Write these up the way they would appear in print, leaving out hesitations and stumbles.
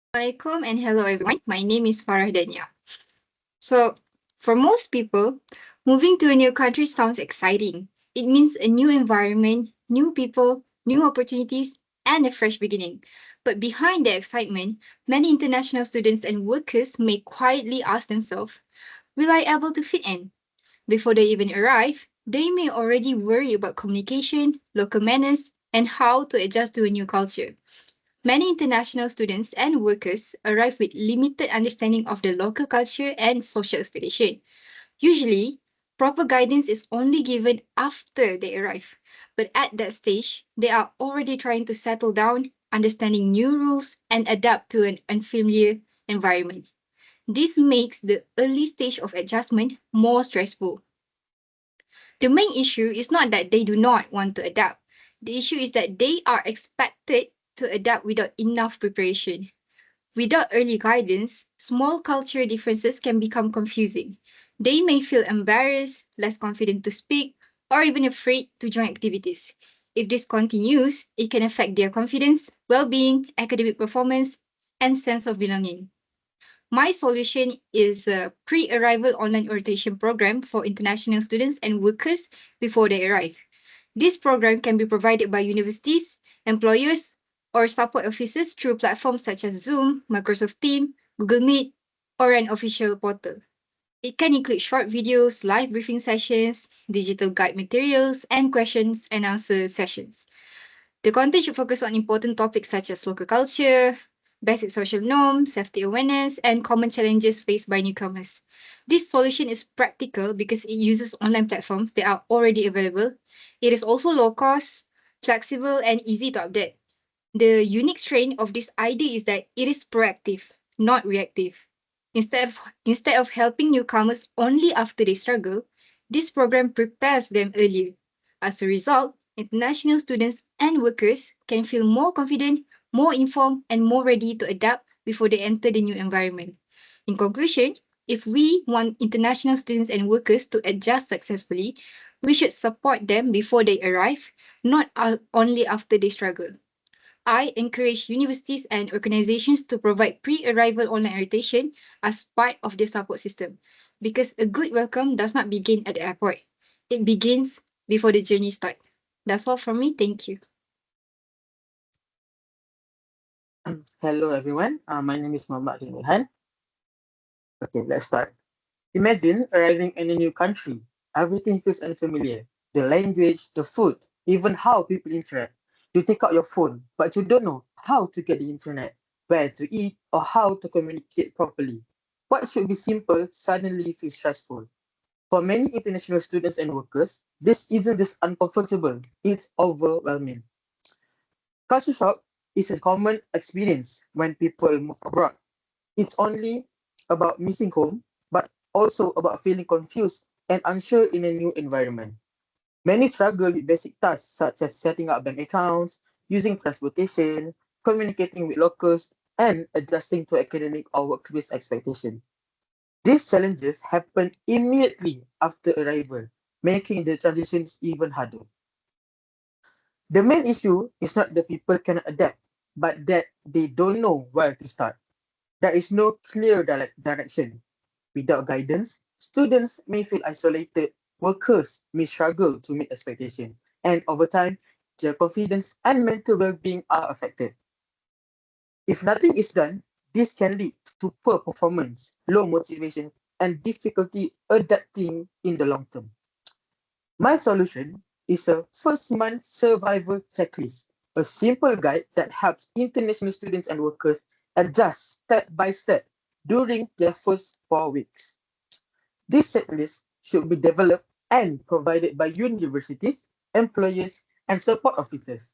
Assalamualaikum and hello everyone. My name is FARAH DANIA. So, for most people, moving to a new country sounds exciting. It means a new environment, new people, new opportunities, and a fresh beginning. But behind the excitement, many international students and workers may quietly ask themselves, will I able to fit in? Before they even arrive, they may already worry about communication, local manners, and how to adjust to a new culture. Many international students and workers arrive with limited understanding of the local culture and social expectation. Usually, proper guidance is only given after they arrive, but at that stage, they are already trying to settle down, understanding new rules, and adapt to an unfamiliar environment. This makes the early stage of adjustment more stressful. The main issue is not that they do not want to adapt. The issue is that they are expected to adapt without enough preparation. Without early guidance, small cultural differences can become confusing. They may feel embarrassed, less confident to speak, or even afraid to join activities. If this continues, it can affect their confidence, well being, academic performance, and sense of belonging. My solution is a pre arrival online orientation program for international students and workers before they arrive. This program can be provided by universities, employers, or support offices through platforms such as Zoom, Microsoft Teams, Google Meet, or an official portal. It can include short videos, live briefing sessions, digital guide materials, and questions and answer sessions. The content should focus on important topics such as local culture, basic social norms, safety awareness, and common challenges faced by newcomers. This solution is practical because it uses online platforms that are already available. It is also low cost, flexible, and easy to update. The unique strength of this idea is that it is proactive, not reactive. Instead of helping newcomers only after they struggle, this program prepares them earlier. As a result, international students and workers can feel more confident, more informed, and more ready to adapt before they enter the new environment. In conclusion, if we want international students and workers to adjust successfully, we should support them before they arrive, not only after they struggle. I encourage universities and organizations to provide pre-arrival online orientation as part of the support system because a good welcome does not begin at the airport. It begins before the journey starts. That's all from me. Thank you. Hello everyone, my name is Muhammad ILHAN. Okay, let's start. Imagine arriving in a new country. Everything feels unfamiliar. The language, the food, even how people interact. You take out your phone, but you don't know how to get the internet, where to eat, or how to communicate properly. What should be simple suddenly feels stressful. For many international students and workers, this isn't just uncomfortable, it's overwhelming. Culture shock is a common experience when people move abroad. It's only about missing home, but also about feeling confused and unsure in a new environment. Many struggle with basic tasks such as setting up bank accounts, using transportation, communicating with locals, and adjusting to academic or workplace expectations. These challenges happen immediately after arrival, making the transitions even harder. The main issue is not that people cannot adapt, but that they don't know where to start. There is no clear direction. Without guidance, students may feel isolated, workers may struggle to meet expectations, and over time, their confidence and mental well-being are affected. If nothing is done, this can lead to poor performance, low motivation, and difficulty adapting in the long term. My solution is a first month survival checklist, a simple guide that helps international students and workers adjust step by step during their first 4 weeks. This checklist should be developed and provided by universities, employers, and support officers.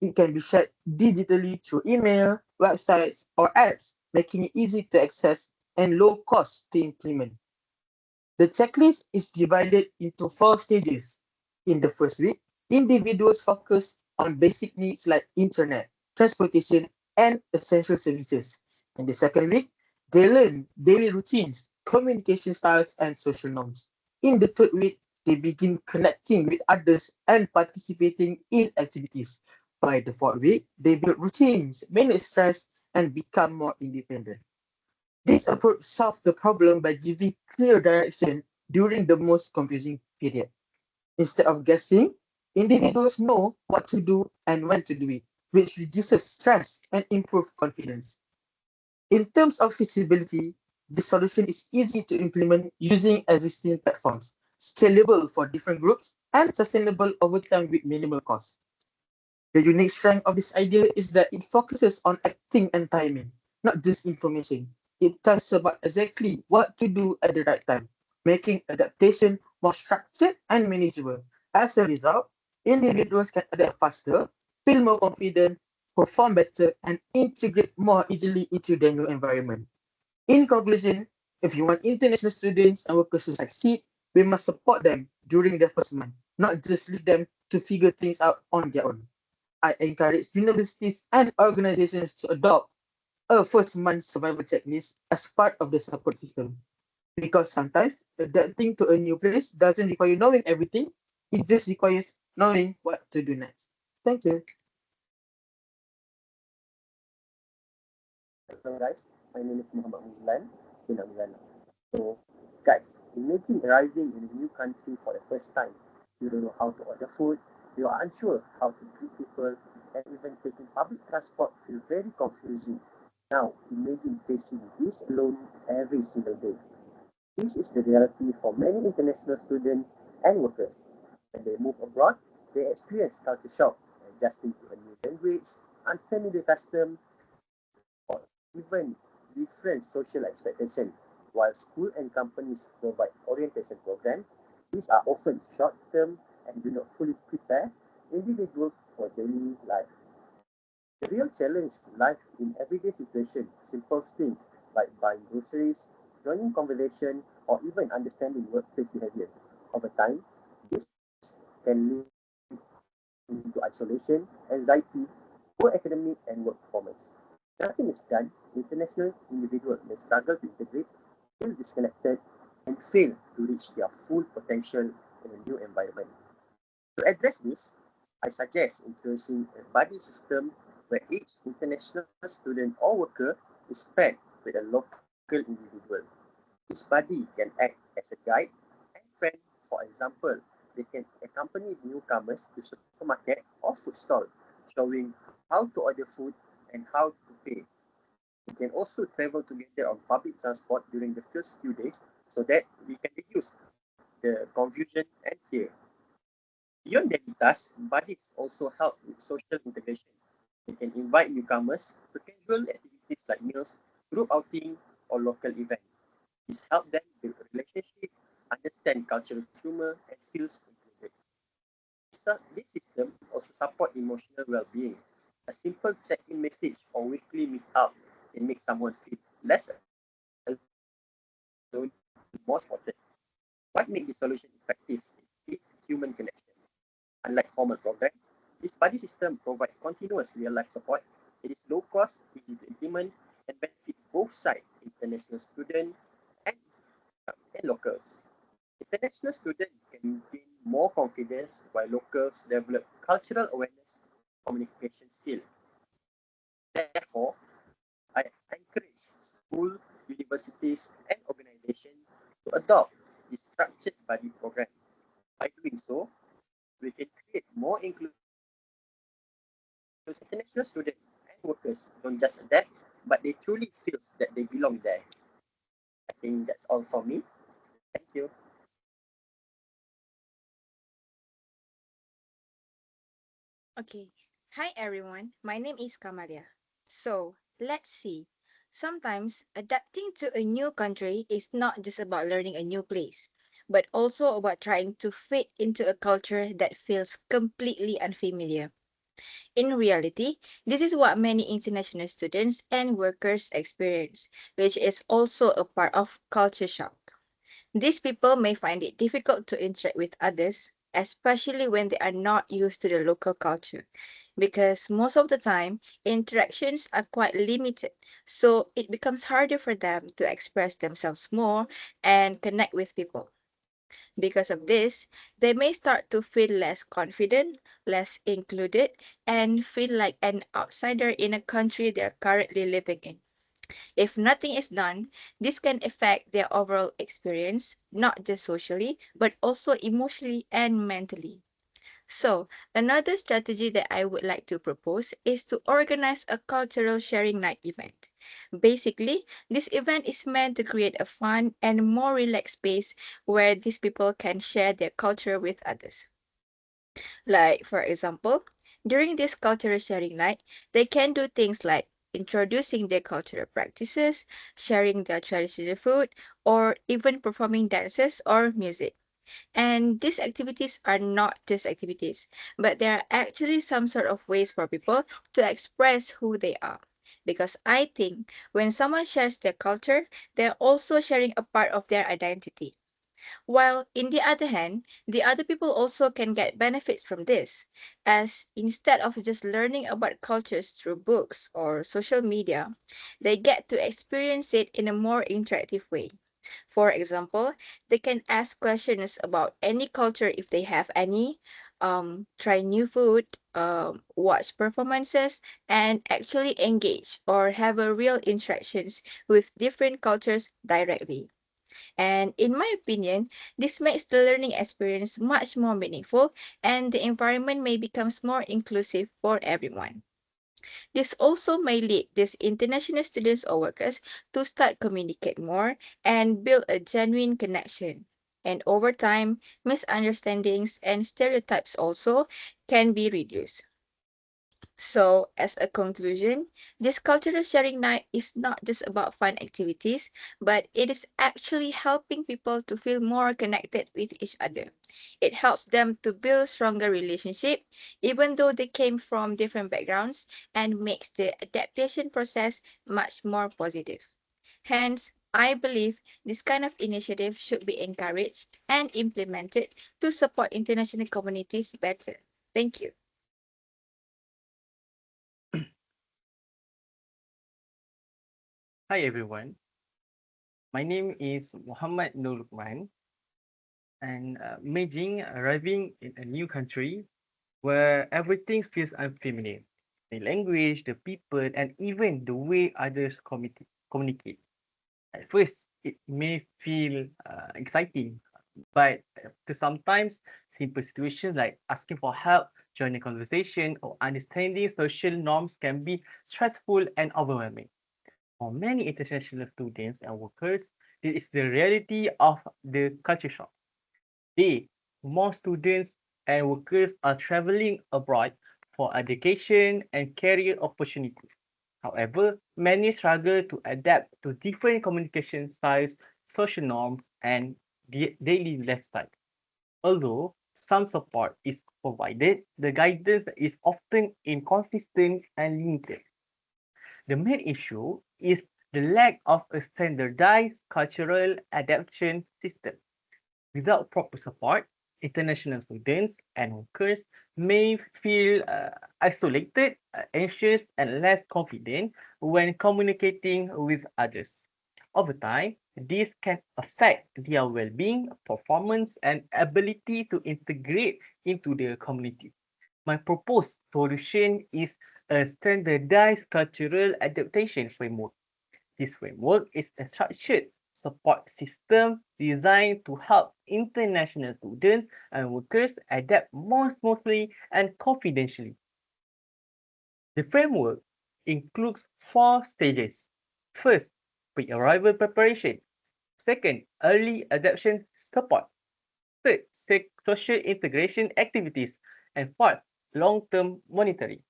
It can be shared digitally through email, websites, or apps, making it easy to access and low cost to implement. The checklist is divided into 4 stages. In the first week, individuals focus on basic needs like internet, transportation, and essential services. In the second week, they learn daily routines, communication styles, and social norms. In the third week, they begin connecting with others and participating in activities. By the fourth week, they build routines, manage stress, and become more independent. This approach solves the problem by giving clear direction during the most confusing period. Instead of guessing, individuals know what to do and when to do it, which reduces stress and improves confidence. In terms of feasibility, the solution is easy to implement using existing platforms, scalable for different groups, and sustainable over time with minimal cost. The unique strength of this idea is that it focuses on acting and timing, not just information. It tells about exactly what to do at the right time, making adaptation more structured and manageable. As a result, individuals can adapt faster, feel more confident, perform better, and integrate more easily into their new environment. In conclusion, if you want international students and workers to succeed, we must support them during their first month, not just leave them to figure things out on their own. I encourage universities and organizations to adopt a first month survival checklist as part of the support system. Because sometimes adapting to a new place doesn't require knowing everything, it just requires knowing what to do next. Thank you. Hello guys, my name is Muhammad MUZLAN bin Amilana. So guys, imagine arriving in a new country for the first time. You don't know how to order food, you are unsure how to greet people, and even taking public transport feel very confusing. Now imagine facing this alone every single day. This is the reality for many international students and workers. When they move abroad, they experience culture shock, adjusting to a new language, unfamiliar custom, or even different social expectations. While school and companies provide orientation programs, these are often short-term and do not fully prepare individuals for daily life. The real challenge lies in everyday situations, simple things like buying groceries, joining conversation, or even understanding workplace behavior. Over time, this can lead into isolation, anxiety, poor academic and work performance. Nothing is done, international individuals may struggle to integrate, feel disconnected, and fail to reach their full potential in a new environment. To address this, I suggest introducing a buddy system where each international student or worker is paired with a local individual. This buddy can act as a guide and friend. For example, they can accompany newcomers to supermarket or food stall, showing how to order food and how to pay. We can also travel together on public transport during the first few days so that we can reduce the confusion and fear. Beyond daily tasks, buddies also help with social integration. They can invite newcomers to casual activities like meals, group outing, or local events. This helps them build a relationship, understand cultural humor, and feels included. This system also supports emotional well-being. A simple check-in message or weekly meet-up can make someone feel less alone, more supported. What makes this solution effective is deep human connection. Unlike formal programs, this buddy system provides continuous real-life support. It is low cost, easy to implement, and benefit both sides, international students and, and locals. International students can gain more confidence while locals develop cultural awareness and communication skills. Therefore, I encourage school, universities, and organizations to adopt this structured buddy program. By doing so, we can create more inclusive international students and workers don't just adapt, but they truly feel that they belong there. I think that's all for me. Thank you. Okay. Hi everyone. My name is Kamalia. So, let's see. Sometimes adapting to a new country is not just about learning a new place, but also about trying to fit into a culture that feels completely unfamiliar. In reality, this is what many international students and workers experience, which is also a part of culture shock. These people may find it difficult to interact with others, especially when they are not used to the local culture, because most of the time interactions are quite limited, so it becomes harder for them to express themselves more and connect with people. Because of this, they may start to feel less confident, less included, and feel like an outsider in a country they're currently living in. If nothing is done, this can affect their overall experience, not just socially, but also emotionally and mentally. So, another strategy that I would like to propose is to organize a cultural sharing night event. Basically, this event is meant to create a fun and more relaxed space where these people can share their culture with others. Like, for example, during this cultural sharing night, they can do things like introducing their cultural practices, sharing their traditional food, or even performing dances or music. And these activities are not just activities, but they are actually some sort of ways for people to express who they are. Because I think when someone shares their culture, they're also sharing a part of their identity. While, in the other hand, the other people also can get benefits from this, as instead of just learning about cultures through books or social media, they get to experience it in a more interactive way. For example, they can ask questions about any culture if they have any, try new food, watch performances, and actually engage or have a real interactions with different cultures directly. And in my opinion, this makes the learning experience much more meaningful and the environment may become more inclusive for everyone. This also may lead these international students or workers to start communicate more and build a genuine connection. And over time, misunderstandings and stereotypes also can be reduced. So, as a conclusion, this cultural sharing night is not just about fun activities, but it is actually helping people to feel more connected with each other. It helps them to build stronger relationship, even though they came from different backgrounds, and makes the adaptation process much more positive. Hence, I believe this kind of initiative should be encouraged and implemented to support international communities better. Thank you. Hi everyone, my name is Muhammad LUQMAN, and imagine arriving in a new country where everything feels unfamiliar. The language, the people, and even the way others communicate. At first, it may feel exciting, but to sometimes simple situations like asking for help, joining conversation, or understanding social norms can be stressful and overwhelming. For many international students and workers, this is the reality of the culture shock. Today, more students and workers are traveling abroad for education and career opportunities. However, many struggle to adapt to different communication styles, social norms, and daily lifestyle. Although some support is provided, the guidance is often inconsistent and limited. The main issue is the lack of a standardized cultural adaptation system. Without proper support, international students and workers may feel isolated, anxious, and less confident when communicating with others. Over time, this can affect their well being, performance, and ability to integrate into the community. My proposed solution is a standardized cultural adaptation framework. This framework is a structured support system designed to help international students and workers adapt more smoothly and confidentially. The framework includes four stages. First, pre-arrival preparation. Second, early adaptation support. Third, social integration activities. And fourth, long-term monitoring.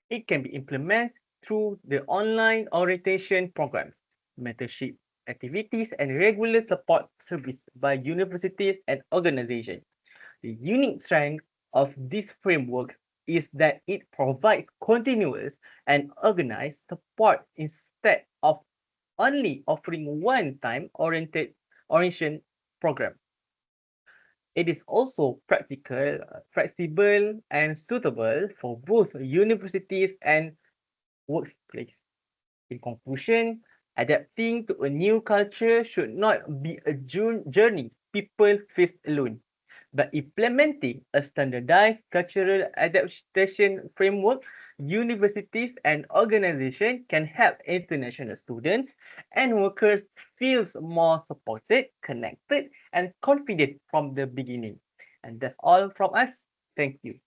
It can be implemented through the online orientation programs, mentorship activities, and regular support service by universities and organizations. The unique strength of this framework is that it provides continuous and organized support instead of only offering one-time orientation program. It is also practical, flexible, and suitable for both universities and workplace. In conclusion, adapting to a new culture should not be a journey people feel alone. By implementing a standardized cultural adaptation framework, universities and organizations can help international students and workers feel more supported, connected, and confident from the beginning. And that's all from us. Thank you.